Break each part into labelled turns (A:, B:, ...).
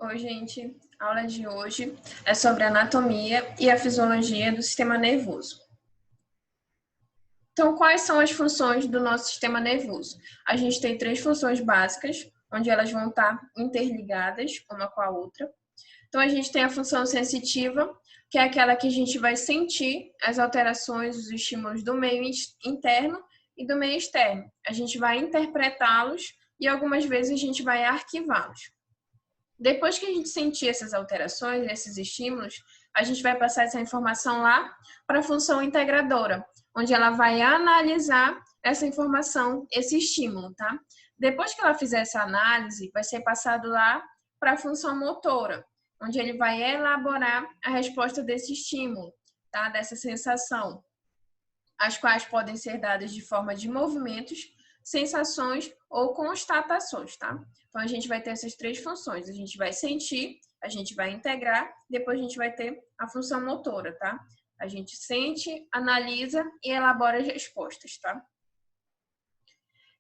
A: Oi, gente. A aula de hoje é sobre a anatomia e a fisiologia do sistema nervoso. Então, quais são as funções do nosso sistema nervoso? A gente tem 3 funções básicas, onde elas vão estar interligadas uma com a outra. Então, a gente tem a função sensitiva, que é aquela que a gente vai sentir as alterações, os estímulos do meio interno e do meio externo. A gente vai interpretá-los e algumas vezes a gente vai arquivá-los. Depois que a gente sentir essas alterações, esses estímulos, a gente vai passar essa informação lá para a função integradora, onde ela vai analisar essa informação, esse estímulo, tá? Depois que ela fizer essa análise, vai ser passado lá para a função motora, onde ele vai elaborar a resposta desse estímulo, tá? Dessa sensação, as quais podem ser dadas de forma de movimentos, sensações ou constatações, tá? Então, a gente vai ter essas 3 funções. A gente vai sentir, a gente vai integrar, depois a gente vai ter a função motora, tá? A gente sente, analisa e elabora as respostas, tá?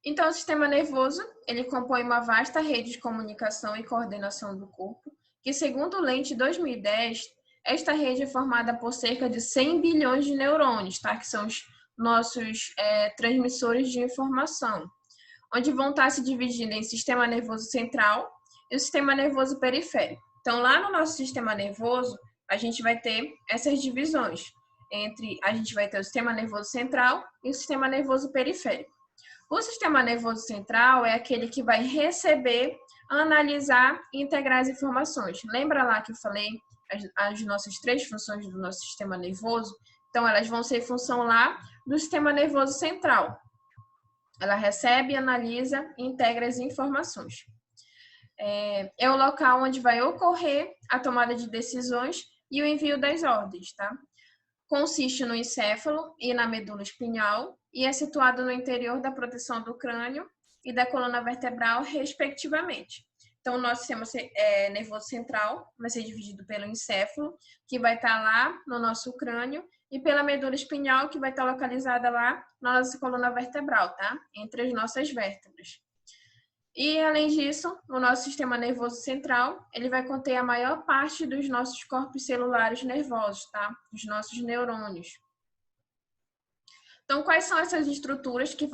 A: Então, o sistema nervoso, ele compõe uma vasta rede de comunicação e coordenação do corpo, que, segundo o Lente 2010, esta rede é formada por cerca de 100 bilhões de neurônios, tá? Que são os nossos transmissores de informação, onde vão estar se dividindo em sistema nervoso central e o sistema nervoso periférico. Então, lá no nosso sistema nervoso, a gente vai ter essas divisões a gente vai ter o sistema nervoso central e o sistema nervoso periférico. O sistema nervoso central é aquele que vai receber, analisar e integrar as informações. Lembra lá que eu falei as nossas 3 funções do nosso sistema nervoso? Então, elas vão ser função lá do sistema nervoso central. Ela recebe, analisa e integra as informações. É o local onde vai ocorrer a tomada de decisões e o envio das ordens, tá? Consiste no encéfalo e na medula espinhal e é situado no interior da proteção do crânio e da coluna vertebral, respectivamente. Então, o nosso sistema nervoso central vai ser dividido pelo encéfalo, que vai estar lá no nosso crânio, e pela medula espinhal, que vai estar localizada lá na nossa coluna vertebral, tá? Entre as nossas vértebras. E, além disso, o nosso sistema nervoso central, ele vai conter a maior parte dos nossos corpos celulares nervosos, tá? Dos nossos neurônios. Então, quais são essas estruturas que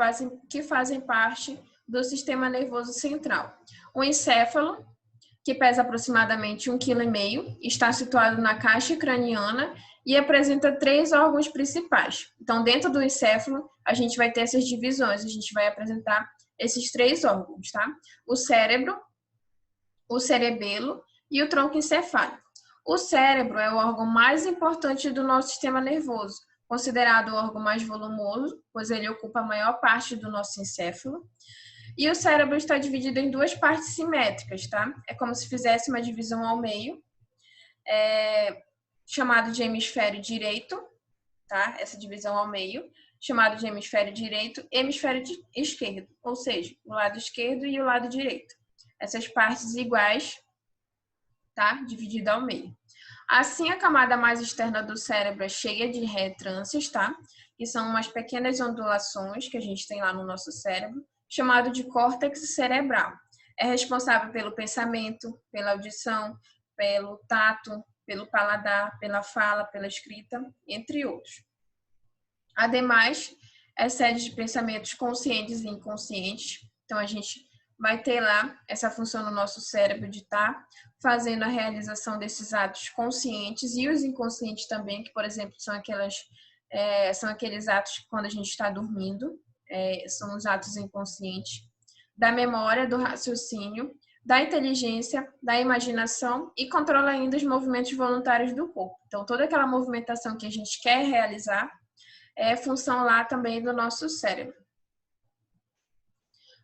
A: fazem parte do sistema nervoso central? O encéfalo, que pesa aproximadamente 1,5 kg, está situado na caixa craniana e apresenta 3 órgãos principais. Então, dentro do encéfalo, a gente vai ter essas divisões, a gente vai apresentar esses 3 órgãos, tá? O cérebro, o cerebelo e o tronco encefálico. O cérebro é o órgão mais importante do nosso sistema nervoso, considerado o órgão mais volumoso, pois ele ocupa a maior parte do nosso encéfalo. E o cérebro está dividido em 2 partes simétricas, tá? É como se fizesse uma divisão ao meio, chamado de hemisfério direito, tá? Essa divisão ao meio, chamado de hemisfério direito e hemisfério esquerdo, ou seja, o lado esquerdo e o lado direito. Essas partes iguais, tá? Dividida ao meio. Assim, a camada mais externa do cérebro é cheia de retrâncios, tá? Que são umas pequenas ondulações que a gente tem lá no nosso cérebro, chamado de córtex cerebral. É responsável pelo pensamento, pela audição, pelo tato, pelo paladar, pela fala, pela escrita, entre outros. Ademais, é sede de pensamentos conscientes e inconscientes. Então, a gente vai ter lá essa função no nosso cérebro de estar fazendo a realização desses atos conscientes e os inconscientes também, que, por exemplo, são aqueles atos que quando a gente está dormindo, são os atos inconscientes, da memória, do raciocínio, da inteligência, da imaginação e controla ainda os movimentos voluntários do corpo. Então, toda aquela movimentação que a gente quer realizar é função lá também do nosso cérebro.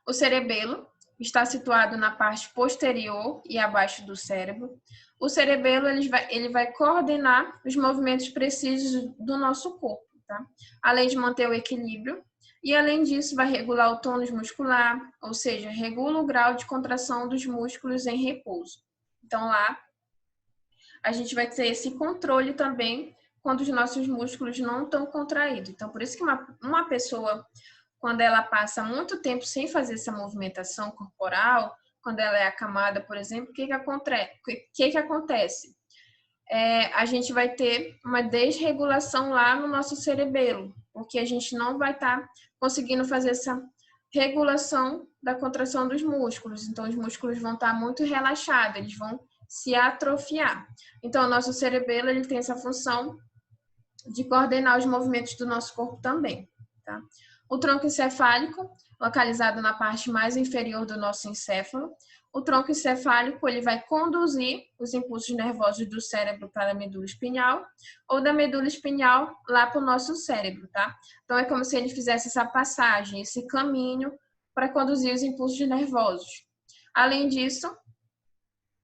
A: O cerebelo está situado na parte posterior e abaixo do cérebro. O cerebelo ele vai coordenar os movimentos precisos do nosso corpo, tá? Além de manter o equilíbrio. E, além disso, vai regular o tônus muscular, ou seja, regula o grau de contração dos músculos em repouso. Então, lá, a gente vai ter esse controle também quando os nossos músculos não estão contraídos. Então, por isso que uma pessoa, quando ela passa muito tempo sem fazer essa movimentação corporal, quando ela é acamada, por exemplo, o que que acontece? A gente vai ter uma desregulação lá no nosso cerebelo, porque a gente não vai estar conseguindo fazer essa regulação da contração dos músculos. Então, os músculos vão estar muito relaxados, eles vão se atrofiar. Então, o nosso cerebelo ele tem essa função de coordenar os movimentos do nosso corpo também. Tá? O tronco encefálico, localizado na parte mais inferior do nosso encéfalo. O tronco encefálico ele vai conduzir os impulsos nervosos do cérebro para a medula espinhal ou da medula espinhal lá para o nosso cérebro, tá? Então, é como se ele fizesse essa passagem, esse caminho para conduzir os impulsos nervosos. Além disso,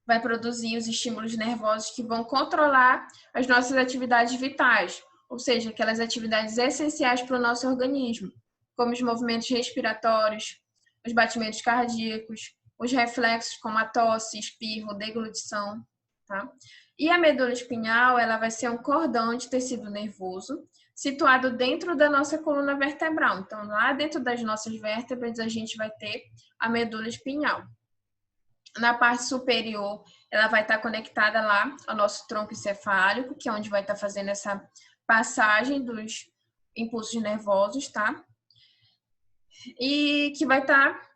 A: vai produzir os estímulos nervosos que vão controlar as nossas atividades vitais, ou seja, aquelas atividades essenciais para o nosso organismo, como os movimentos respiratórios, os batimentos cardíacos, os reflexos como a tosse, espirro, deglutição, tá? E a medula espinhal, ela vai ser um cordão de tecido nervoso situado dentro da nossa coluna vertebral. Então, lá dentro das nossas vértebras, a gente vai ter a medula espinhal. Na parte superior, ela vai estar conectada lá ao nosso tronco encefálico, que é onde vai estar fazendo essa passagem dos impulsos nervosos, tá? E que vai estar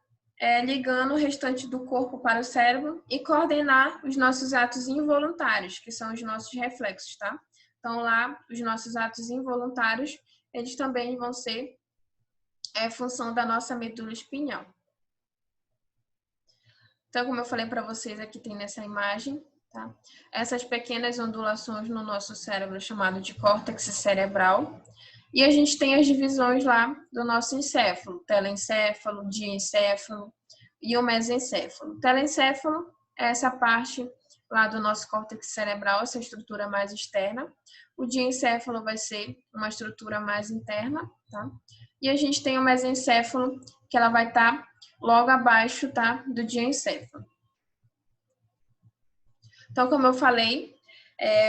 A: ligando o restante do corpo para o cérebro e coordenar os nossos atos involuntários, que são os nossos reflexos, tá? Então, lá, os nossos atos involuntários, eles também vão ser função da nossa medula espinhal. Então, como eu falei para vocês, aqui tem nessa imagem, tá? Essas pequenas ondulações no nosso cérebro, chamado de córtex cerebral. E a gente tem as divisões lá do nosso encéfalo, telencéfalo, diencéfalo e o mesencéfalo. O telencéfalo é essa parte lá do nosso córtex cerebral, essa estrutura mais externa. O diencéfalo vai ser uma estrutura mais interna, tá? E a gente tem o mesencéfalo, que ela vai estar logo abaixo, tá, do diencéfalo. Então, como eu falei,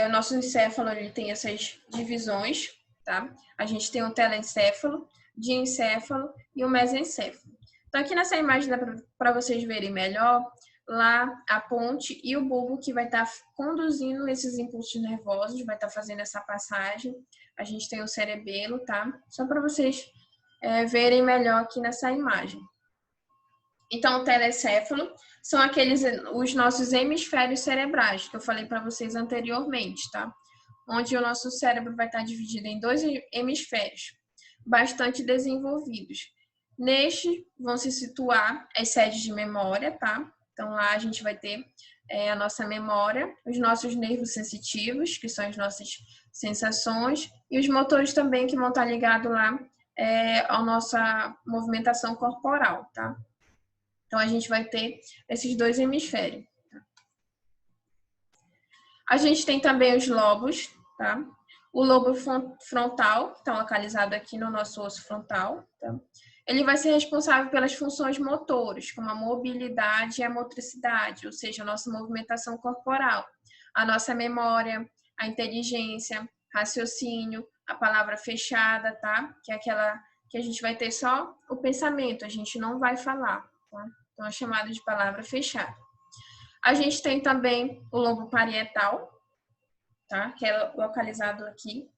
A: o nosso encéfalo ele tem essas divisões, tá? A gente tem o telencéfalo, diencéfalo e o mesencéfalo. Então, aqui nessa imagem dá para vocês verem melhor lá a ponte e o bulbo que vai estar conduzindo esses impulsos nervosos, vai estar fazendo essa passagem. A gente tem o cerebelo, tá? Só para vocês verem melhor aqui nessa imagem. Então, o telencéfalo são os nossos hemisférios cerebrais, que eu falei para vocês anteriormente, tá? Onde o nosso cérebro vai estar dividido em 2 hemisférios, bastante desenvolvidos. Neste vão se situar as sedes de memória, tá? Então, lá a gente vai ter a nossa memória, os nossos nervos sensitivos, que são as nossas sensações, e os motores também, que vão estar ligados lá à nossa movimentação corporal, tá? Então, a gente vai ter esses 2 hemisférios. Tá? A gente tem também os lobos, tá? O lobo frontal, que está localizado aqui no nosso osso frontal, tá? Ele vai ser responsável pelas funções motoras, como a mobilidade e a motricidade, ou seja, a nossa movimentação corporal, a nossa memória, a inteligência, raciocínio, a palavra fechada, tá? Que é aquela que a gente vai ter só o pensamento, a gente não vai falar, tá? Então, é chamado de palavra fechada. A gente tem também o lobo parietal, tá? Que é localizado aqui,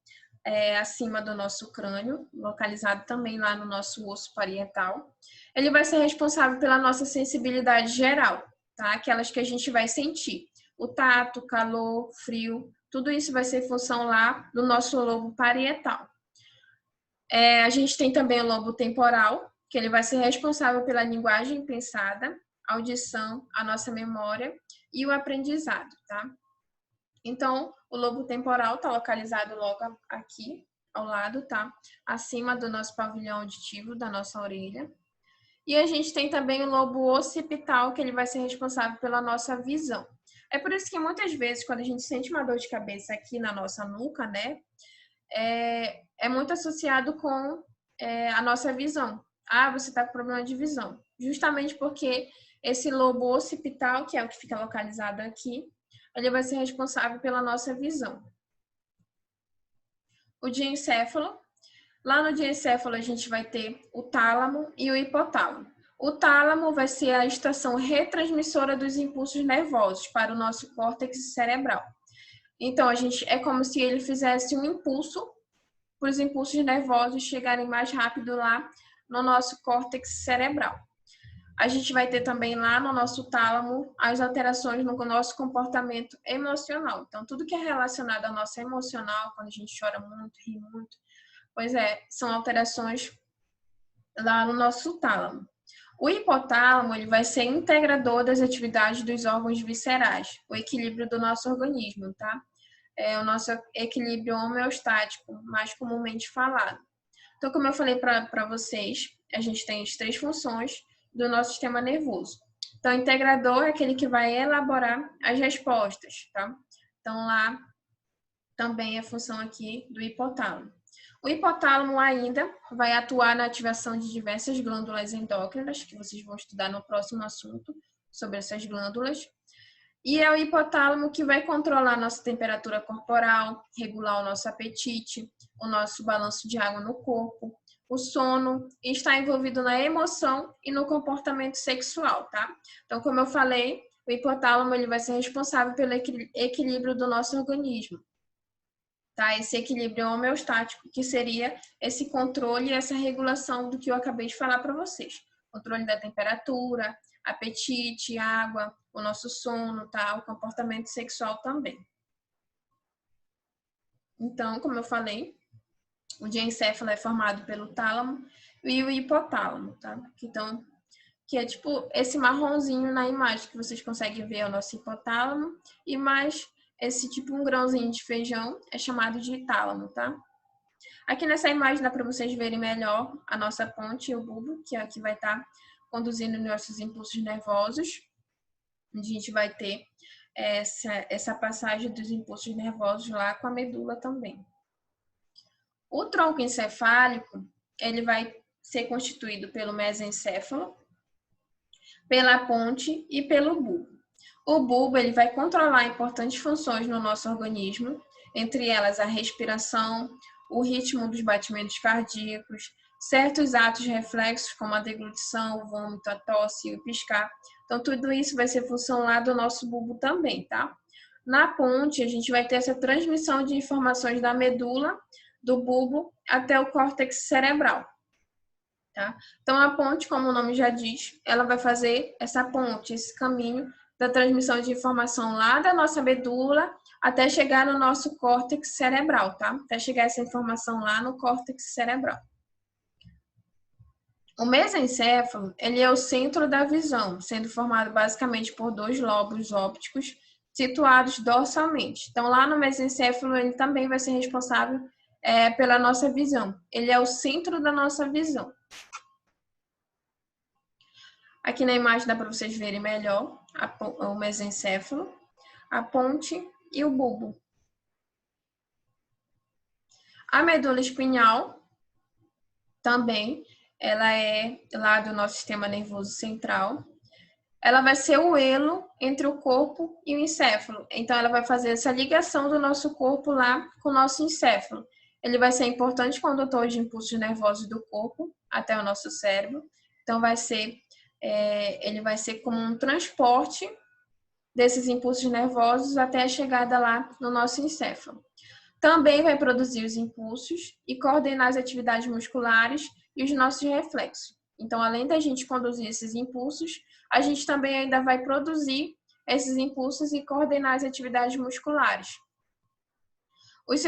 A: acima do nosso crânio, localizado também lá no nosso osso parietal. Ele vai ser responsável pela nossa sensibilidade geral, tá? Aquelas que a gente vai sentir. O tato, calor, frio, tudo isso vai ser função lá do nosso lobo parietal. A gente tem também o lobo temporal, que ele vai ser responsável pela linguagem pensada, audição, a nossa memória e o aprendizado, tá? Então, o lobo temporal está localizado logo aqui, ao lado, tá? Acima do nosso pavilhão auditivo, da nossa orelha. E a gente tem também o lobo occipital, que ele vai ser responsável pela nossa visão. É por isso que muitas vezes, quando a gente sente uma dor de cabeça aqui na nossa nuca, né? É muito associado com a nossa visão. Ah, você está com problema de visão. Justamente porque esse lobo occipital, que é o que fica localizado aqui, ele vai ser responsável pela nossa visão. O diencéfalo. Lá no diencéfalo a gente vai ter o tálamo e o hipotálamo. O tálamo vai ser a estação retransmissora dos impulsos nervosos para o nosso córtex cerebral. Então, é como se ele fizesse um impulso para os impulsos nervosos chegarem mais rápido lá no nosso córtex cerebral. A gente vai ter também lá no nosso tálamo as alterações no nosso comportamento emocional. Então, tudo que é relacionado ao nosso emocional, quando a gente chora muito, ri muito, são alterações lá no nosso tálamo. O hipotálamo ele vai ser integrador das atividades dos órgãos viscerais, o equilíbrio do nosso organismo, tá? É o nosso equilíbrio homeostático, mais comumente falado. Então, como eu falei para vocês, a gente tem as 3 funções do nosso sistema nervoso. Então, o integrador é aquele que vai elaborar as respostas, tá? Então, lá também é a função aqui do hipotálamo. O hipotálamo ainda vai atuar na ativação de diversas glândulas endócrinas, que vocês vão estudar no próximo assunto sobre essas glândulas. E é o hipotálamo que vai controlar nossa temperatura corporal, regular o nosso apetite, o nosso balanço de água no corpo, o sono, e está envolvido na emoção e no comportamento sexual, tá? Então, como eu falei, o hipotálamo ele vai ser responsável pelo equilíbrio do nosso organismo, tá? Esse equilíbrio homeostático, que seria esse controle e essa regulação do que eu acabei de falar para vocês. Controle da temperatura, apetite, água, o nosso sono, tá? O comportamento sexual também. Então, como eu falei, o diencéfalo é formado pelo tálamo e o hipotálamo, tá? Então, que é tipo esse marronzinho na imagem que vocês conseguem ver é o nosso hipotálamo e mais esse tipo um grãozinho de feijão é chamado de tálamo, tá? Aqui nessa imagem dá para vocês verem melhor a nossa ponte e o bulbo, que é a que vai estar conduzindo nossos impulsos nervosos. A gente vai ter essa passagem dos impulsos nervosos lá com a medula também. O tronco encefálico, ele vai ser constituído pelo mesencéfalo, pela ponte e pelo bulbo. O bulbo ele vai controlar importantes funções no nosso organismo, entre elas a respiração, o ritmo dos batimentos cardíacos, certos atos reflexos como a deglutição, o vômito, a tosse e o piscar. Então, tudo isso vai ser função lá do nosso bulbo também, tá? Na ponte, a gente vai ter essa transmissão de informações da medula, do bulbo, até o córtex cerebral. Tá? Então, a ponte, como o nome já diz, ela vai fazer essa ponte, esse caminho da transmissão de informação lá da nossa medula até chegar no nosso córtex cerebral, tá? Até chegar essa informação lá no córtex cerebral. O mesencéfalo, ele é o centro da visão, sendo formado basicamente por 2 lobos ópticos situados dorsalmente. Então, lá no mesencéfalo, ele também vai ser responsável pela nossa visão. Ele é o centro da nossa visão. Aqui na imagem dá para vocês verem melhor o mesencéfalo, a ponte e o bulbo. A medula espinhal também, ela é lá do nosso sistema nervoso central. Ela vai ser o elo entre o corpo e o encéfalo. Então, ela vai fazer essa ligação do nosso corpo lá com o nosso encéfalo. Ele vai ser importante condutor de impulsos nervosos do corpo até o nosso cérebro. Então, ele vai ser como um transporte desses impulsos nervosos até a chegada lá no nosso encéfalo. Também vai produzir os impulsos e coordenar as atividades musculares e os nossos reflexos. Então, além da gente conduzir esses impulsos, a gente também ainda vai produzir esses impulsos e coordenar as atividades musculares. Os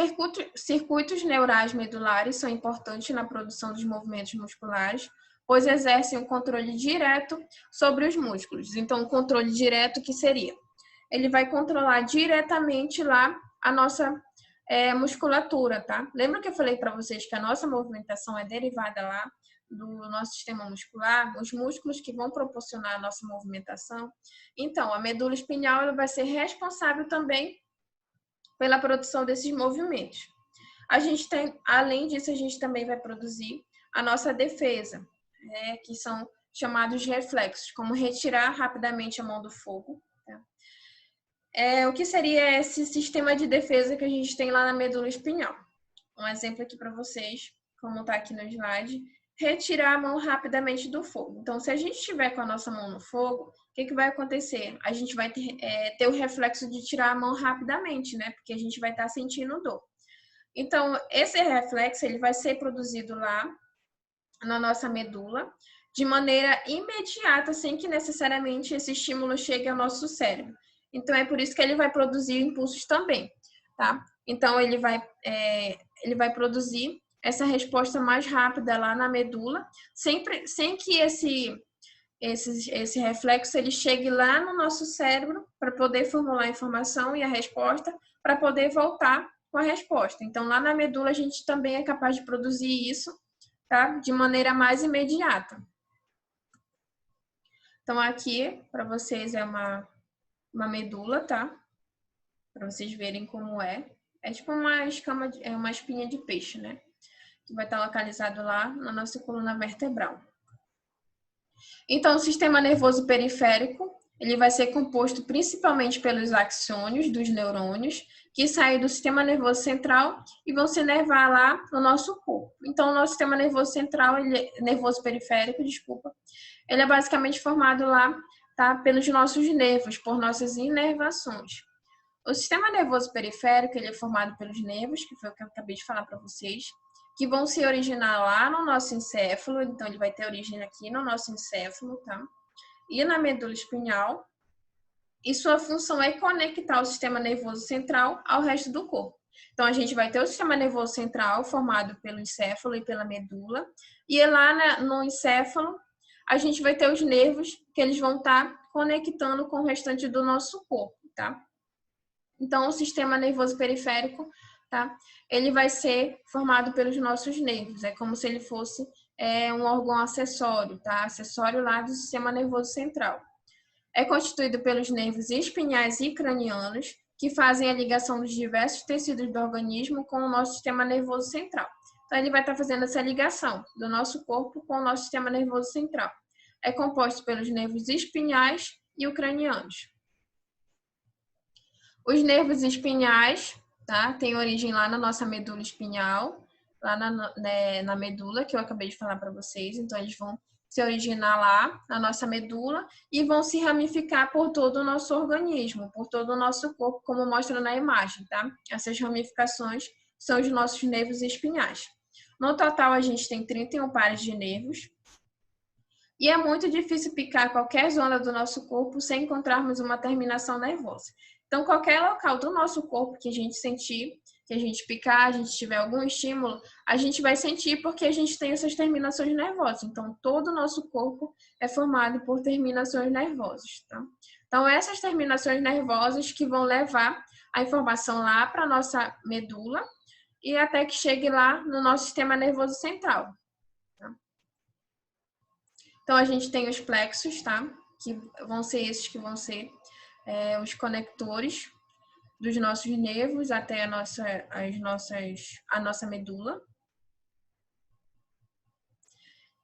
A: circuitos neurais medulares são importantes na produção dos movimentos musculares, pois exercem um controle direto sobre os músculos. Então, o controle direto que seria? Ele vai controlar diretamente lá a nossa musculatura, tá? Lembra que eu falei para vocês que a nossa movimentação é derivada lá do nosso sistema muscular, os músculos que vão proporcionar a nossa movimentação? Então, a medula espinhal ela vai ser responsável também pela produção desses movimentos. Além disso, a gente também vai produzir a nossa defesa, que são chamados de reflexos, como retirar rapidamente a mão do fogo. Tá? O que seria esse sistema de defesa que a gente tem lá na medula espinhal? Um exemplo aqui para vocês, como está aqui no slide, retirar a mão rapidamente do fogo. Então, se a gente estiver com a nossa mão no fogo, o que vai acontecer? A gente vai ter o reflexo de tirar a mão rapidamente, né? Porque a gente vai estar sentindo dor. Então, esse reflexo ele vai ser produzido lá na nossa medula de maneira imediata, sem que necessariamente esse estímulo chegue ao nosso cérebro. Então, é por isso que ele vai produzir impulsos também, tá? Então, ele vai produzir essa resposta mais rápida lá na medula, sem que esse reflexo ele chegue lá no nosso cérebro para poder formular a informação e a resposta, para poder voltar com a resposta. Então, lá na medula, a gente também é capaz de produzir isso, tá? De maneira mais imediata. Então, aqui, para vocês, é uma medula, tá? Para vocês verem como é. É tipo uma espinha de peixe, né? Que vai estar localizado lá na nossa coluna vertebral. Então, o sistema nervoso periférico, ele vai ser composto principalmente pelos axônios dos neurônios, que saem do sistema nervoso central e vão se inervar lá no nosso corpo. Então, o nosso sistema nervoso central, nervoso periférico, ele é basicamente formado lá, tá, pelos nossos nervos, por nossas inervações. O sistema nervoso periférico, ele é formado pelos nervos, que foi o que eu acabei de falar para vocês, que vão se originar lá no nosso encéfalo, então ele vai ter origem aqui no nosso encéfalo, tá? E na medula espinhal, e sua função é conectar o sistema nervoso central ao resto do corpo. Então, a gente vai ter o sistema nervoso central formado pelo encéfalo e pela medula, e lá no encéfalo, a gente vai ter os nervos que eles vão estar conectando com o restante do nosso corpo, tá? Então, o sistema nervoso periférico, tá? Ele vai ser formado pelos nossos nervos. É como se ele fosse um órgão acessório, tá? Acessório lá do sistema nervoso central. É constituído pelos nervos espinhais e cranianos, que fazem a ligação dos diversos tecidos do organismo com o nosso sistema nervoso central. Então, ele vai estar fazendo essa ligação do nosso corpo com o nosso sistema nervoso central. É composto pelos nervos espinhais e cranianos. Os nervos espinhais, tá? Tem origem lá na nossa medula espinhal, lá na medula, que eu acabei de falar para vocês. Então, eles vão se originar lá na nossa medula e vão se ramificar por todo o nosso organismo, por todo o nosso corpo, como mostra na imagem, tá? Essas ramificações são os nossos nervos espinhais. No total, a gente tem 31 pares de nervos. E é muito difícil picar qualquer zona do nosso corpo sem encontrarmos uma terminação nervosa. Então, qualquer local do nosso corpo que a gente sentir, que a gente picar, a gente tiver algum estímulo, a gente vai sentir porque a gente tem essas terminações nervosas. Então, todo o nosso corpo é formado por terminações nervosas, tá? Então, essas terminações nervosas que vão levar a informação lá para a nossa medula e até que chegue lá no nosso sistema nervoso central. Tá? Então, a gente tem os plexos, tá? Que vão ser esses que vão ser os conectores dos nossos nervos até a nossa medula.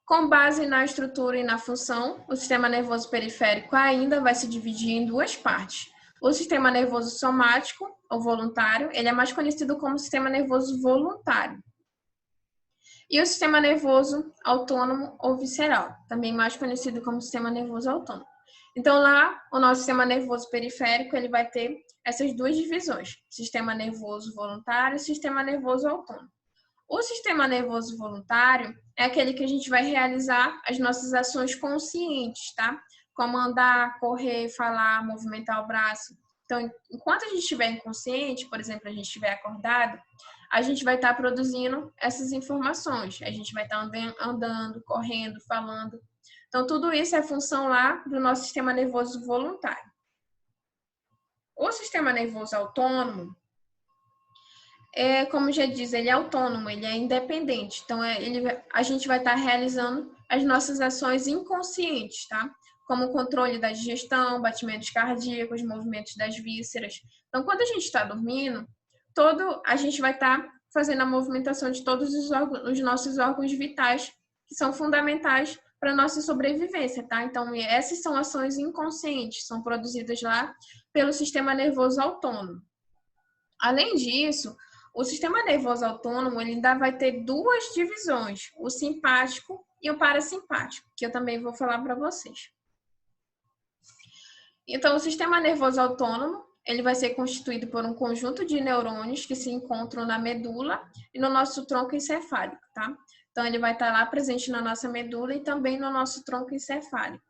A: Com base na estrutura e na função, o sistema nervoso periférico ainda vai se dividir em duas partes. O sistema nervoso somático, ou voluntário, ele é mais conhecido como sistema nervoso voluntário. E o sistema nervoso autônomo ou visceral, também mais conhecido como sistema nervoso autônomo. Então, lá, o nosso sistema nervoso periférico, ele vai ter essas duas divisões, sistema nervoso voluntário e sistema nervoso autônomo. O sistema nervoso voluntário é aquele que a gente vai realizar as nossas ações conscientes, tá? Como andar, correr, falar, movimentar o braço. Então, enquanto a gente estiver inconsciente, por exemplo, a gente estiver acordado, a gente vai estar produzindo essas informações. A gente vai estar andando, correndo, falando. Então, tudo isso é função lá do nosso sistema nervoso voluntário. O sistema nervoso autônomo, como já diz, ele é autônomo, ele é independente. Então, a gente vai estar realizando as nossas ações inconscientes, tá? Como o controle da digestão, batimentos cardíacos, movimentos das vísceras. Então, quando a gente está dormindo, a gente vai estar fazendo a movimentação de todos os nossos órgãos vitais, que são fundamentais para a nossa sobrevivência, tá? Então, essas são ações inconscientes, são produzidas lá pelo sistema nervoso autônomo. Além disso, o sistema nervoso autônomo ele ainda vai ter duas divisões, o simpático e o parasimpático, que eu também vou falar para vocês. Então, o sistema nervoso autônomo, ele vai ser constituído por um conjunto de neurônios que se encontram na medula e no nosso tronco encefálico, tá? Então, ele vai estar lá presente na nossa medula e também no nosso tronco encefálico.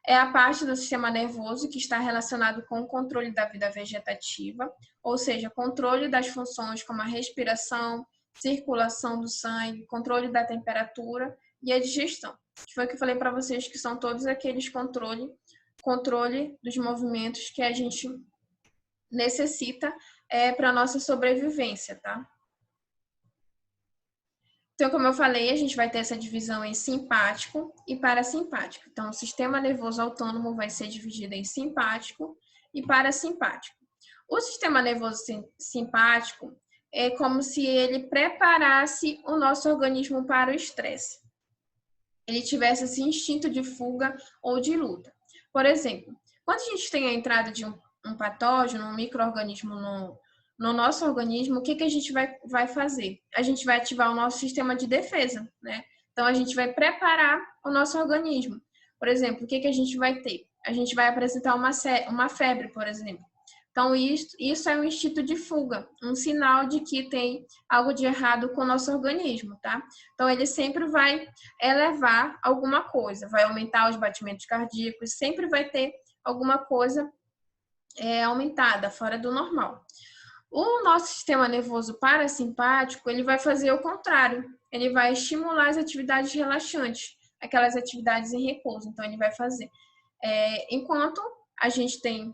A: É a parte do sistema nervoso que está relacionado com o controle da vida vegetativa, ou seja, controle das funções como a respiração, circulação do sangue, controle da temperatura e a digestão. Que foi o que eu falei para vocês, que são todos aqueles controle dos movimentos que a gente necessita para a nossa sobrevivência, tá? Então, como eu falei, a gente vai ter essa divisão em simpático e parasimpático. Então, o sistema nervoso autônomo vai ser dividido em simpático e parasimpático. O sistema nervoso simpático é como se ele preparasse o nosso organismo para o estresse. Ele tivesse esse instinto de fuga ou de luta. Por exemplo, quando a gente tem a entrada de um patógeno, um micro-organismo no nosso organismo, o que a gente vai fazer? A gente vai ativar o nosso sistema de defesa, né? Então, a gente vai preparar o nosso organismo. Por exemplo, o que a gente vai ter? A gente vai apresentar uma febre, por exemplo. Então, isso é um instinto de fuga, um sinal de que tem algo de errado com o nosso organismo, tá? Então, ele sempre vai elevar alguma coisa, vai aumentar os batimentos cardíacos, sempre vai ter alguma coisa aumentada, fora do normal. O nosso sistema nervoso parasimpático, ele vai fazer o contrário. Ele vai estimular as atividades relaxantes, aquelas atividades em repouso. Então, ele vai fazer. Enquanto a gente tem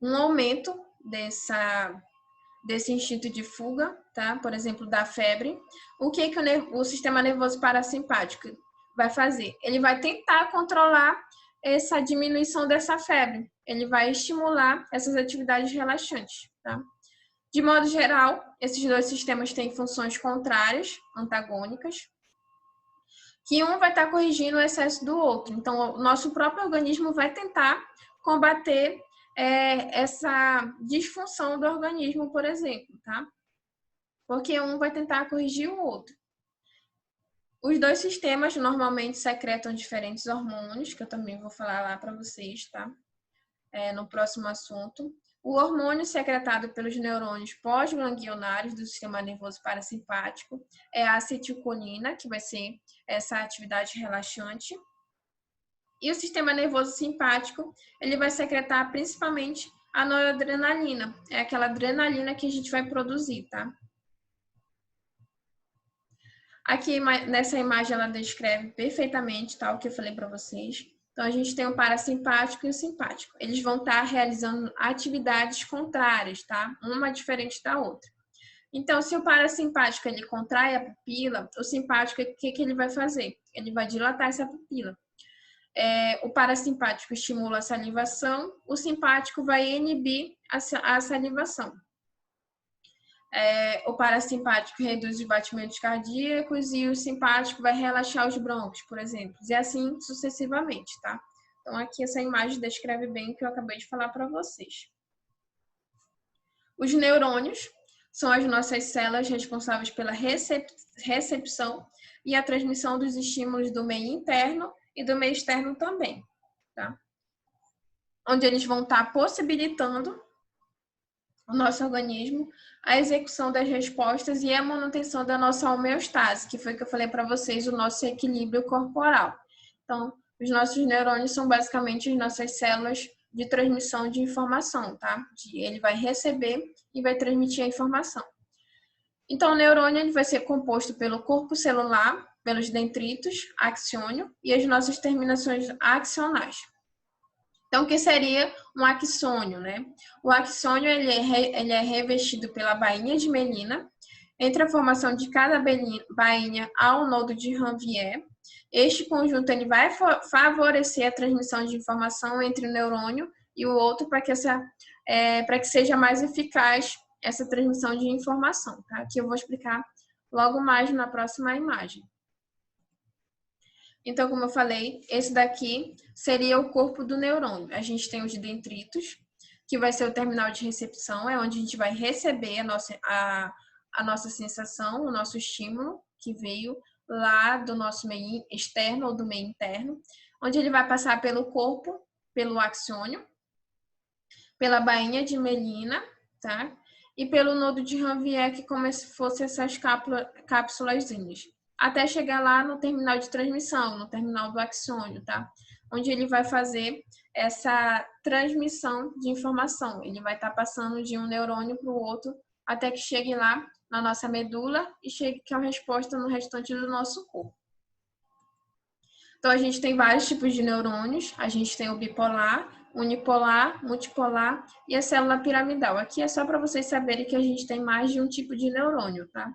A: um aumento desse instinto de fuga, tá? Por exemplo, da febre, o que o sistema nervoso parasimpático vai fazer? Ele vai tentar controlar essa diminuição dessa febre. Ele vai estimular essas atividades relaxantes, tá? De modo geral, esses dois sistemas têm funções contrárias, antagônicas, que um vai estar corrigindo o excesso do outro. Então, o nosso próprio organismo vai tentar combater essa disfunção do organismo, por exemplo, tá? Porque um vai tentar corrigir o outro. Os dois sistemas normalmente secretam diferentes hormônios, que eu também vou falar lá para vocês, tá? No próximo assunto. O hormônio secretado pelos neurônios pós-ganglionários do sistema nervoso parasimpático é a acetilcolina, que vai ser essa atividade relaxante. E o sistema nervoso simpático, ele vai secretar principalmente a noradrenalina. É aquela adrenalina que a gente vai produzir, tá? Aqui nessa imagem ela descreve perfeitamente, tá, o que eu falei para vocês. Então, a gente tem o parasimpático e o simpático. Eles vão estar realizando atividades contrárias, tá? Uma diferente da outra. Então, se o parasimpático ele contrai a pupila, o simpático, o que ele vai fazer? Ele vai dilatar essa pupila. O parasimpático estimula a salivação, o simpático vai inibir a salivação. O parasimpático reduz os batimentos cardíacos e o simpático vai relaxar os brônquios, por exemplo, e assim sucessivamente, tá? Então, aqui essa imagem descreve bem o que eu acabei de falar para vocês. Os neurônios são as nossas células responsáveis pela recepção e a transmissão dos estímulos do meio interno e do meio externo também, tá? Onde eles vão estar possibilitando o nosso organismo, a execução das respostas e a manutenção da nossa homeostase, que foi o que eu falei para vocês, o nosso equilíbrio corporal. Então, os nossos neurônios são basicamente as nossas células de transmissão de informação, tá? Ele vai receber e vai transmitir a informação. Então, o neurônio ele vai ser composto pelo corpo celular, pelos dendritos, axônio e as nossas terminações axonais. Então, o que seria um axônio, né? O axônio ele é revestido pela bainha de melina. Entre a formação de cada bainha há um nodo de Ranvier. Este conjunto ele vai favorecer a transmissão de informação entre o neurônio e o outro para que seja mais eficaz essa transmissão de informação, tá? Que eu vou explicar logo mais na próxima imagem. Então, como eu falei, esse daqui seria o corpo do neurônio. A gente tem os dendritos, que vai ser o terminal de recepção, é onde a gente vai receber a nossa sensação, o nosso estímulo, que veio lá do nosso meio externo ou do meio interno, onde ele vai passar pelo corpo, pelo axônio, pela bainha de Melina, tá? E pelo nodo de Ranvier, que como se fossem essas cápsulazinhas, até chegar lá no terminal de transmissão, no terminal do axônio, tá? Onde ele vai fazer essa transmissão de informação. Ele vai estar passando de um neurônio para o outro até que chegue lá na nossa medula e chegue com a resposta no restante do nosso corpo. Então, a gente tem vários tipos de neurônios. A gente tem o bipolar, unipolar, multipolar e a célula piramidal. Aqui é só para vocês saberem que a gente tem mais de um tipo de neurônio, tá?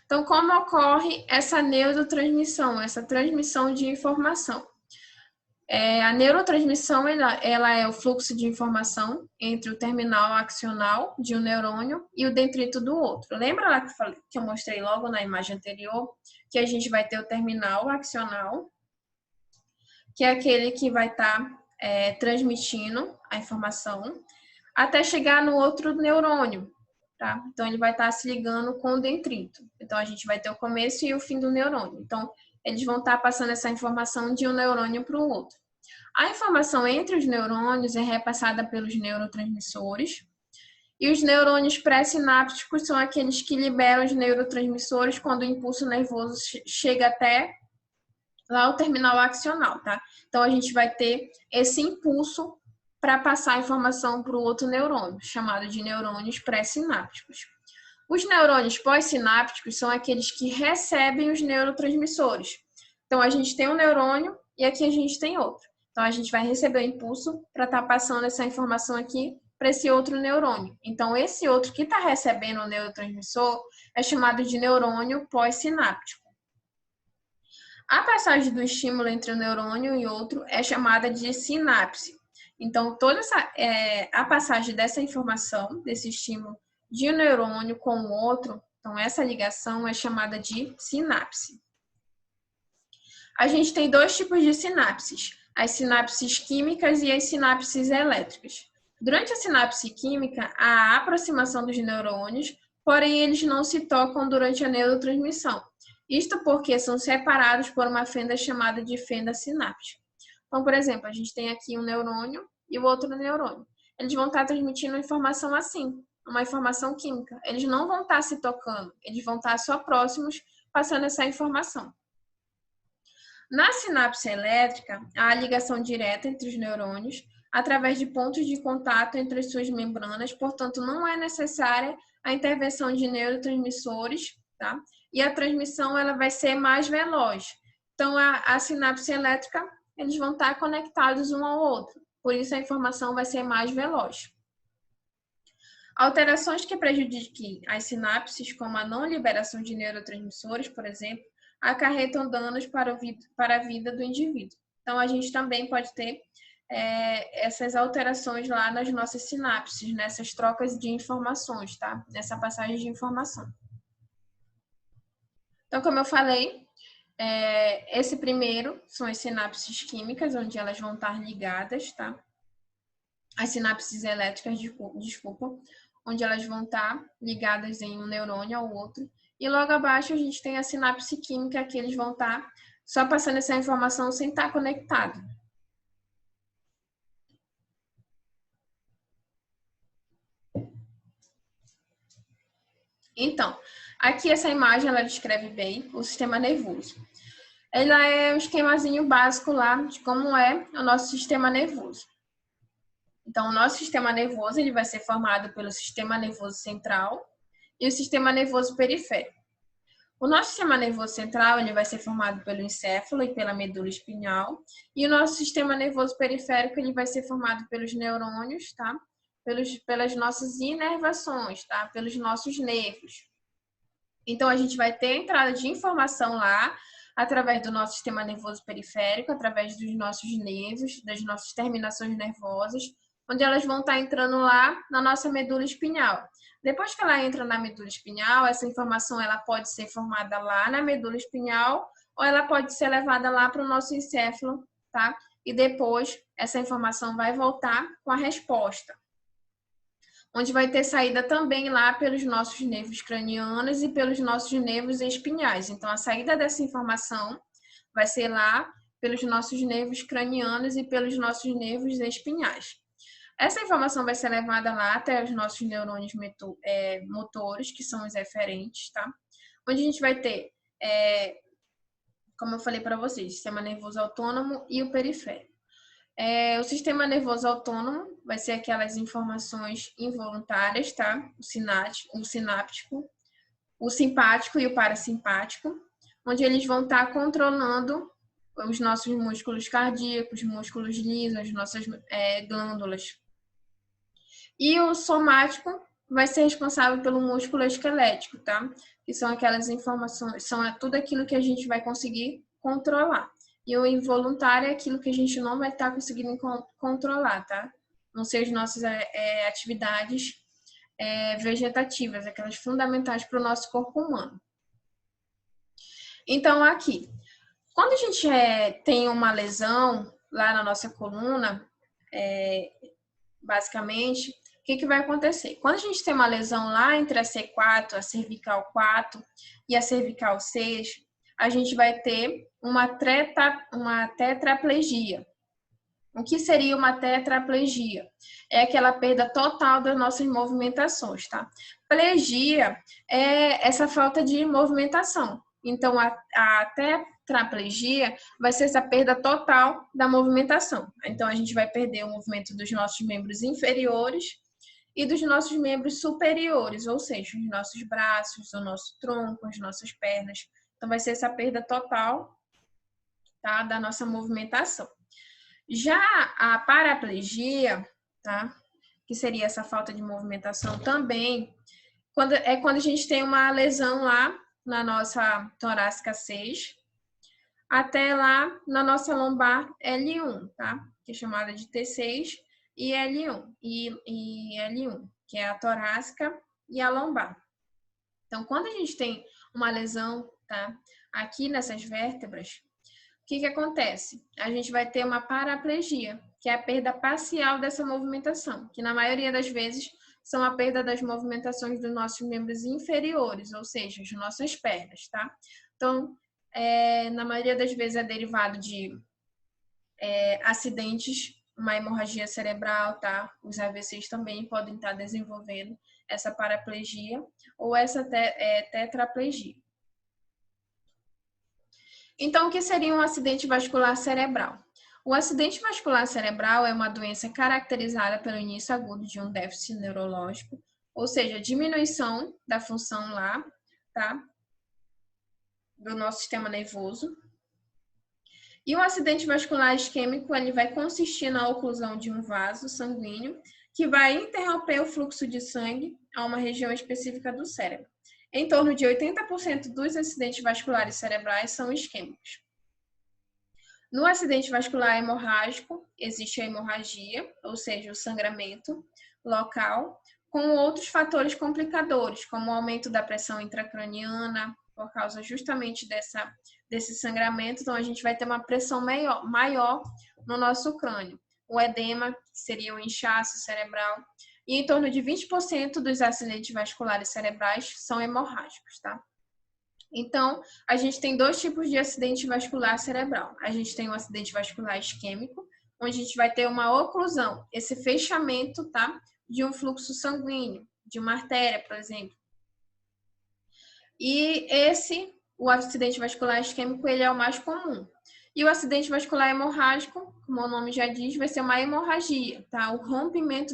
A: Então, como ocorre essa neurotransmissão, essa transmissão de informação? A neurotransmissão ela é o fluxo de informação entre o terminal axonal de um neurônio e o dendrito do outro. Lembra lá que eu mostrei logo na imagem anterior que a gente vai ter o terminal axonal, que é aquele que vai estar transmitindo a informação, até chegar no outro neurônio, tá? Então, ele vai estar se ligando com o dendrito. Então, a gente vai ter o começo e o fim do neurônio. Então, eles vão estar passando essa informação de um neurônio para o outro. A informação entre os neurônios é repassada pelos neurotransmissores. E os neurônios pré-sinápticos são aqueles que liberam os neurotransmissores quando o impulso nervoso chega até lá o terminal axonal, tá? Então, a gente vai ter esse impulso para passar a informação para o outro neurônio, chamado de neurônios pré-sinápticos. Os neurônios pós-sinápticos são aqueles que recebem os neurotransmissores. Então, a gente tem um neurônio e aqui a gente tem outro. Então, a gente vai receber o impulso para estar passando essa informação aqui para esse outro neurônio. Então, esse outro que está recebendo o neurotransmissor é chamado de neurônio pós-sináptico. A passagem do estímulo entre um neurônio e outro é chamada de sinapse. Então, toda a passagem dessa informação, desse estímulo de um neurônio com o outro, então essa ligação é chamada de sinapse. A gente tem dois tipos de sinapses, as sinapses químicas e as sinapses elétricas. Durante a sinapse química, há a aproximação dos neurônios, porém eles não se tocam durante a neurotransmissão. Isto porque são separados por uma fenda chamada de fenda sináptica. Então, por exemplo, a gente tem aqui um neurônio e o outro neurônio. Eles vão estar transmitindo informação assim, uma informação química. Eles não vão estar se tocando, eles vão estar só próximos passando essa informação. Na sinapse elétrica, há a ligação direta entre os neurônios através de pontos de contato entre as suas membranas, portanto, não é necessária a intervenção de neurotransmissores, tá? E a transmissão ela vai ser mais veloz. Então, a sinapse elétrica, eles vão estar conectados um ao outro, por isso a informação vai ser mais veloz. Alterações que prejudiquem as sinapses, como a não liberação de neurotransmissores, por exemplo, acarretam danos para a vida do indivíduo. Então, a gente também pode ter essas alterações lá nas nossas sinapses, nessas trocas de informações, tá? Nessa passagem de informação. Então, como eu falei, esse primeiro são as sinapses químicas, onde elas vão estar ligadas, tá? As sinapses elétricas, desculpa, onde elas vão estar ligadas em um neurônio ao outro. E logo abaixo a gente tem a sinapse química, que eles vão estar só passando essa informação sem estar conectado. Então, aqui essa imagem ela descreve bem o sistema nervoso. Ela é um esquemazinho básico lá de como é o nosso sistema nervoso. Então, o nosso sistema nervoso ele vai ser formado pelo sistema nervoso central e o sistema nervoso periférico. O nosso sistema nervoso central ele vai ser formado pelo encéfalo e pela medula espinhal, e o nosso sistema nervoso periférico ele vai ser formado pelos neurônios, tá? Pelas nossas inervações, tá? Pelos nossos nervos. Então, a gente vai ter a entrada de informação lá, através do nosso sistema nervoso periférico, através dos nossos nervos, das nossas terminações nervosas, onde elas vão estar entrando lá na nossa medula espinhal. Depois que ela entra na medula espinhal, essa informação ela pode ser formada lá na medula espinhal ou ela pode ser levada lá para o nosso encéfalo, tá? E depois essa informação vai voltar com a resposta. onde vai ter saída também lá pelos nossos nervos cranianos e pelos nossos nervos espinhais. Então, a saída dessa informação vai ser lá pelos nossos nervos cranianos e pelos nossos nervos espinhais. Essa informação vai ser levada lá até os nossos neurônios motores, que são os eferentes, tá? Onde a gente vai ter, como eu falei para vocês, sistema nervoso autônomo e o periférico. O sistema nervoso autônomo vai ser aquelas informações involuntárias, tá? O sináptico, o simpático e o parasimpático, onde eles vão estar controlando os nossos músculos cardíacos, músculos lisos, nossas glândulas. E o somático vai ser responsável pelo músculo esquelético, tá? Que são aquelas informações, são tudo aquilo que a gente vai conseguir controlar. E o involuntário é aquilo que a gente não vai estar conseguindo controlar, tá? Vão ser as nossas atividades vegetativas, aquelas fundamentais para o nosso corpo humano. Então, aqui, quando a gente tem uma lesão lá na nossa coluna, basicamente, o que vai acontecer? Quando a gente tem uma lesão lá entre a C4, a cervical 4 e a cervical 6, a gente vai ter uma tetraplegia. O que seria uma tetraplegia? É aquela perda total das nossas movimentações, tá? Plegia é essa falta de movimentação. Então, a tetraplegia vai ser essa perda total da movimentação. Então, a gente vai perder o movimento dos nossos membros inferiores e dos nossos membros superiores, ou seja, os nossos braços, o nosso tronco, as nossas pernas. Então, vai ser essa perda total, tá, da nossa movimentação. Já a paraplegia, tá, que seria essa falta de movimentação também, quando a gente tem uma lesão lá na nossa torácica 6, até lá na nossa lombar L1, tá? Que é chamada de T6 e L1, e L1, que é a torácica e a lombar. Então, quando a gente tem uma lesão, tá, aqui nessas vértebras, o que acontece? A gente vai ter uma paraplegia, que é a perda parcial dessa movimentação, que na maioria das vezes são a perda das movimentações dos nossos membros inferiores, ou seja, as nossas pernas, tá? Então, na maioria das vezes é derivado de acidentes, uma hemorragia cerebral, tá? Os AVCs também podem estar desenvolvendo essa paraplegia ou essa tetraplegia. Então, o que seria um acidente vascular cerebral? O acidente vascular cerebral é uma doença caracterizada pelo início agudo de um déficit neurológico, ou seja, diminuição da função lá, tá? Do nosso sistema nervoso. E o acidente vascular isquêmico, ele vai consistir na oclusão de um vaso sanguíneo que vai interromper o fluxo de sangue a uma região específica do cérebro. Em torno de 80% dos acidentes vasculares cerebrais são isquêmicos. No acidente vascular hemorrágico, existe a hemorragia, ou seja, o sangramento local, com outros fatores complicadores, como o aumento da pressão intracraniana, por causa justamente desse sangramento. Então, a gente vai ter uma pressão maior no nosso crânio. O edema, que seria o inchaço cerebral, e em torno de 20% dos acidentes vasculares cerebrais são hemorrágicos, tá? Então, a gente tem dois tipos de acidente vascular cerebral. A gente tem o acidente vascular isquêmico, onde a gente vai ter uma oclusão, esse fechamento, tá, de um fluxo sanguíneo, de uma artéria, por exemplo. E o acidente vascular isquêmico, ele é o mais comum. E o acidente vascular hemorrágico, como o nome já diz, vai ser uma hemorragia, tá? O rompimento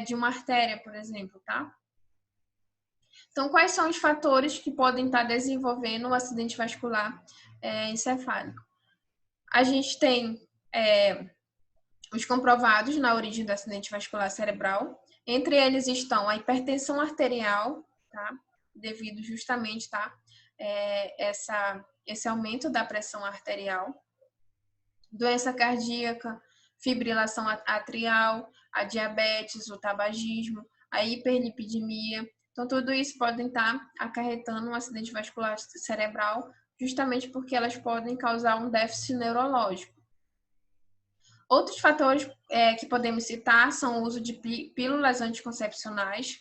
A: de uma artéria, por exemplo, tá? Então, quais são os fatores que podem estar desenvolvendo o acidente vascular encefálico? A gente tem os comprovados na origem do acidente vascular cerebral. Entre eles estão a hipertensão arterial, tá? Devido justamente, tá? Esse aumento da pressão arterial. Doença cardíaca, fibrilação atrial, a diabetes, o tabagismo, a hiperlipidemia. Então, tudo isso pode estar acarretando um acidente vascular cerebral, justamente porque elas podem causar um déficit neurológico. Outros fatores que podemos citar são o uso de pílulas anticoncepcionais,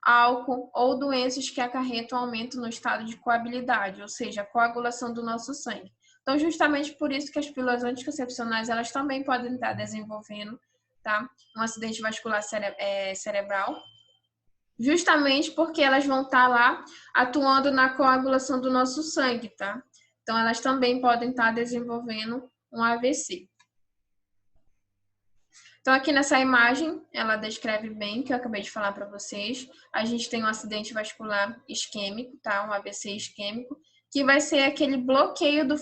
A: álcool ou doenças que acarretam aumento no estado de coabilidade, ou seja, a coagulação do nosso sangue. Então, justamente por isso que as pílulas anticoncepcionais, elas também podem estar desenvolvendo, tá, um acidente vascular cerebral, justamente porque elas vão estar lá atuando na coagulação do nosso sangue, tá? Então, elas também podem estar desenvolvendo um AVC. Então, aqui nessa imagem, ela descreve bem o que eu acabei de falar para vocês. A gente tem um acidente vascular isquêmico, tá? Um AVC isquêmico, que vai ser aquele bloqueio do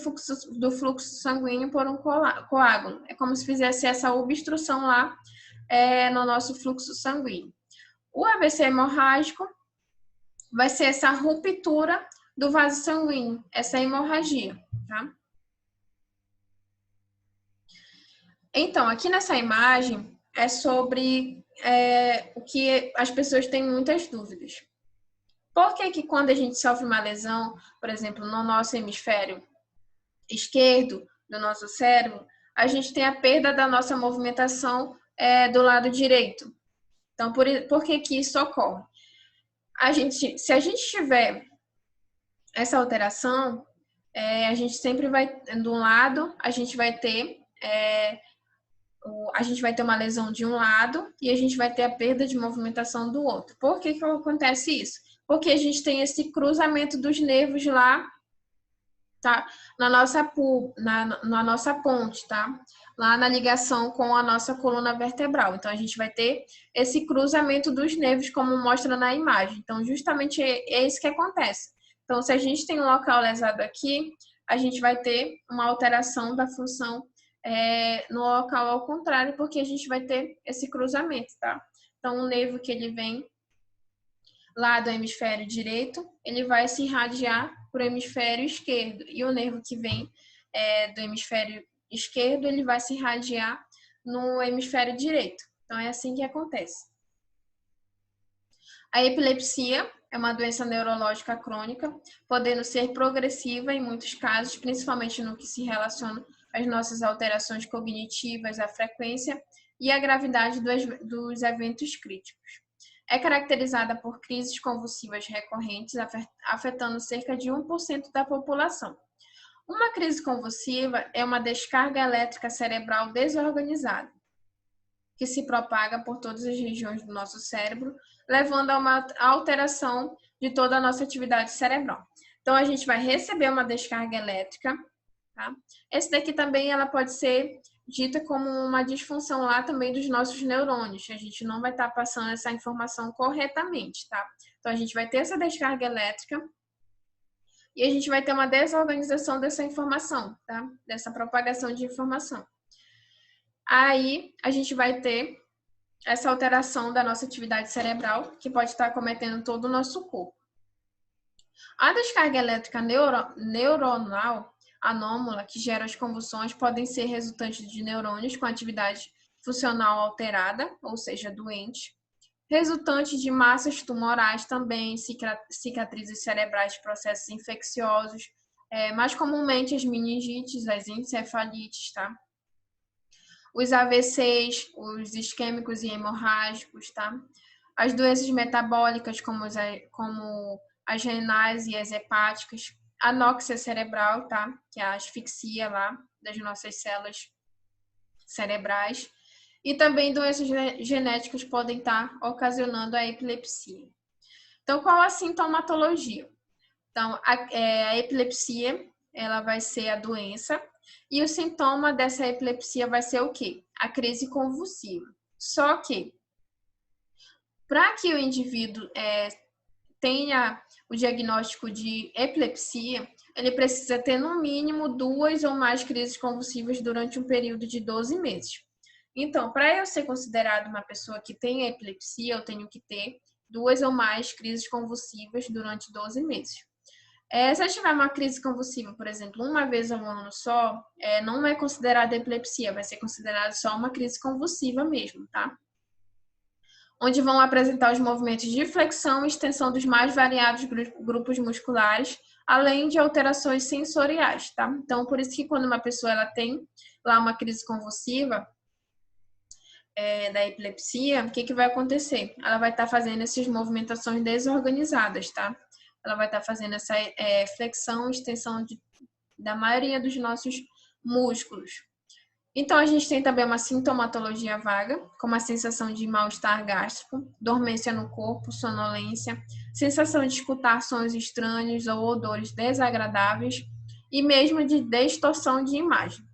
A: fluxo sanguíneo por um coágulo. É como se fizesse essa obstrução lá no nosso fluxo sanguíneo. O AVC hemorrágico vai ser essa ruptura do vaso sanguíneo, essa hemorragia, tá? Então, aqui nessa imagem é sobre o que as pessoas têm muitas dúvidas. Por que quando a gente sofre uma lesão, por exemplo, no nosso hemisfério esquerdo do nosso cérebro, a gente tem a perda da nossa movimentação do lado direito? Então, por que isso ocorre? Se a gente tiver essa alteração, a gente sempre vai, de um lado, a gente vai ter uma lesão de um lado e a gente vai ter a perda de movimentação do outro. Por que acontece isso? Porque a gente tem esse cruzamento dos nervos lá, tá? Na nossa ponte, tá? Lá na ligação com a nossa coluna vertebral. Então, a gente vai ter esse cruzamento dos nervos, como mostra na imagem. Então, justamente é isso que acontece. Então, se a gente tem um local lesado aqui, a gente vai ter uma alteração da função no local ao contrário, porque a gente vai ter esse cruzamento, tá? Então, o nervo que ele vem lá do hemisfério direito, ele vai se irradiar para o hemisfério esquerdo. E o nervo que vem do hemisfério esquerdo, ele vai se irradiar no hemisfério direito. Então, é assim que acontece. A epilepsia é uma doença neurológica crônica, podendo ser progressiva em muitos casos, principalmente no que se relaciona às nossas alterações cognitivas, a frequência e a gravidade dos eventos críticos. É caracterizada por crises convulsivas recorrentes, afetando cerca de 1% da população. Uma crise convulsiva é uma descarga elétrica cerebral desorganizada, que se propaga por todas as regiões do nosso cérebro, levando a uma alteração de toda a nossa atividade cerebral. Então, a gente vai receber uma descarga elétrica, tá? Esse daqui também ela pode ser dita como uma disfunção lá também dos nossos neurônios. A gente não vai estar passando essa informação corretamente, tá? Então, a gente vai ter essa descarga elétrica e a gente vai ter uma desorganização dessa informação, tá? Dessa propagação de informação. Aí, a gente vai ter essa alteração da nossa atividade cerebral, que pode estar acometendo todo o nosso corpo. A descarga elétrica neuronal anômala, que gera as convulsões, podem ser resultantes de neurônios com atividade funcional alterada, ou seja, doente, resultantes de massas tumorais também, cicatrizes cerebrais de processos infecciosos, mais comumente as meningites, as encefalites, tá? Os AVCs, os isquêmicos e hemorrágicos, tá? As doenças metabólicas, como as renais e as hepáticas, a anóxia cerebral, tá? Que é a asfixia lá das nossas células cerebrais. E também doenças genéticas podem estar ocasionando a epilepsia. Então, qual a sintomatologia? Então, a epilepsia, ela vai ser a doença. E o sintoma dessa epilepsia vai ser o quê? A crise convulsiva. Só que, para que o indivíduo tenha o diagnóstico de epilepsia, ele precisa ter no mínimo 2 ou mais crises convulsivas durante um período de 12 meses. Então, para eu ser considerado uma pessoa que tem epilepsia, eu tenho que ter 2 ou mais crises convulsivas durante 12 meses. Se eu tiver uma crise convulsiva, por exemplo, uma vez ao ano só, não é considerada epilepsia, vai ser considerado só uma crise convulsiva mesmo, tá? Onde vão apresentar os movimentos de flexão e extensão dos mais variados grupos musculares, além de alterações sensoriais, tá? Então, por isso que quando uma pessoa ela tem lá uma crise convulsiva, da epilepsia, o que vai acontecer? Ela vai estar fazendo essas movimentações desorganizadas, tá? Ela vai estar fazendo essa flexão, extensão da maioria dos nossos músculos. Então, a gente tem também uma sintomatologia vaga, como a sensação de mal-estar gástrico, dormência no corpo, sonolência, sensação de escutar sons estranhos ou odores desagradáveis e mesmo de distorção de imagem.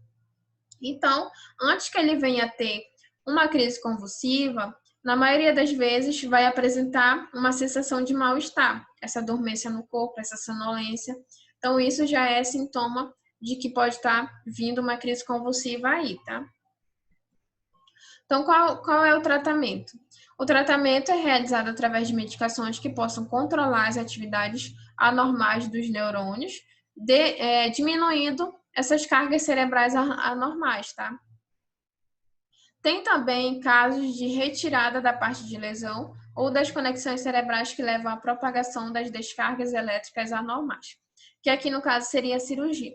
A: Então, antes que ele venha a ter uma crise convulsiva, na maioria das vezes vai apresentar uma sensação de mal-estar, essa dormência no corpo, essa sonolência. Então, isso já é sintoma de que pode estar vindo uma crise convulsiva aí, tá? Então, qual é o tratamento? O tratamento é realizado através de medicações que possam controlar as atividades anormais dos neurônios, diminuindo essas cargas cerebrais anormais, tá? Tem também casos de retirada da parte de lesão ou das conexões cerebrais que levam à propagação das descargas elétricas anormais, que aqui no caso seria a cirurgia.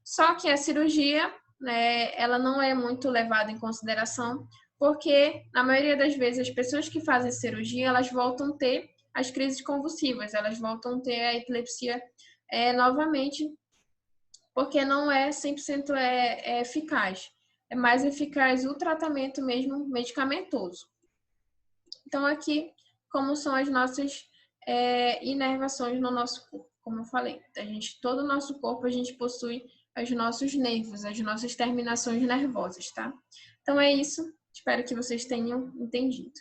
A: Só que a cirurgia, né, ela não é muito levada em consideração, porque na maioria das vezes as pessoas que fazem cirurgia, elas voltam a ter as crises convulsivas, elas voltam a ter a epilepsia novamente, porque não é 100% eficaz. É mais eficaz o tratamento mesmo medicamentoso. Então, aqui, como são as nossas inervações no nosso corpo, como eu falei. Todo o nosso corpo, a gente possui os nossos nervos, as nossas terminações nervosas, tá? Então, é isso. Espero que vocês tenham entendido.